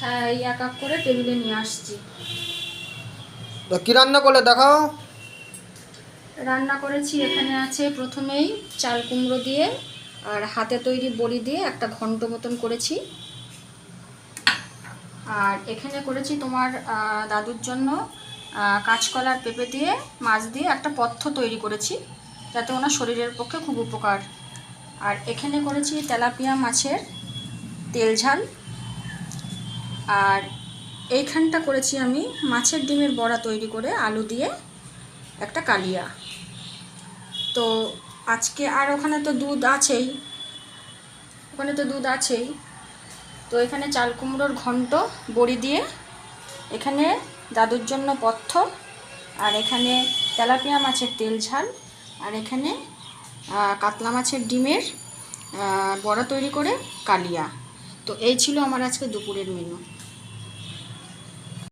হ্যাঁ, এই এক এক করে টেবিলে নিয়ে আসছি। তো কি রান্না করলে দেখাও। রান্না করেছি, এখানে আছে প্রথমেই চাল কুমড়ো দিয়ে আর হাতে তৈরি বড়ি দিয়ে একটা ঘন্ট মতন করেছি। আর এখানে করেছি তোমার দাদুর জন্য কাঁচকলার পেঁপে দিয়ে মাছ দিয়ে একটা পথ্য তৈরি করেছি, যাতে ওনার শরীরের পক্ষে খুব উপকার। আর এখানে করেছি তেলাপিয়া মাছের তেল ঝাল। আর এইখানটা করেছি আমি মাছের ডিমের বড়া তৈরি করে আলু দিয়ে একটা কালিয়া। তো আজকে আর ওখানে তো দুধ আছেই, তো এখানে চাল কুমড়োর ঘন্ট বড়ি দিয়ে, এখানে দাদুর জন্য পথ্য, আর এখানে তেলাপিয়া মাছের তেল ঝাল, আর এখানে কাতলা মাছের ডিমের বড়া তৈরি করে কালিয়া। তো এই ছিল আমার আজকে দুপুরের মেনু।